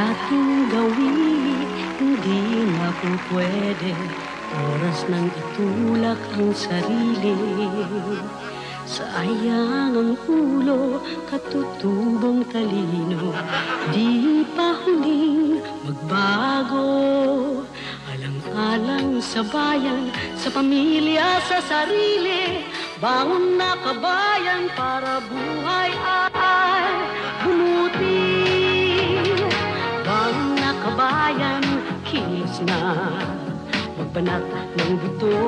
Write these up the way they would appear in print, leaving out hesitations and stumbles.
ating gawin, hindi na po pwede. Oras nang itulak ang sarili. Sayang ang ulo, katutubong talino. Di pa huling magbago. Alang-alang sa bayan, sa pamilya, sa sarili. Bangon na kabayan para buhay ay bumuti. Bangon na kabayan, kilos na. Magbanat ng buto,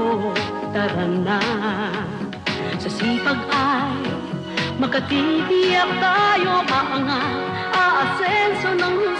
tara na. Sa sipag ay makatitiyak tayo. Aangat, aasenso ng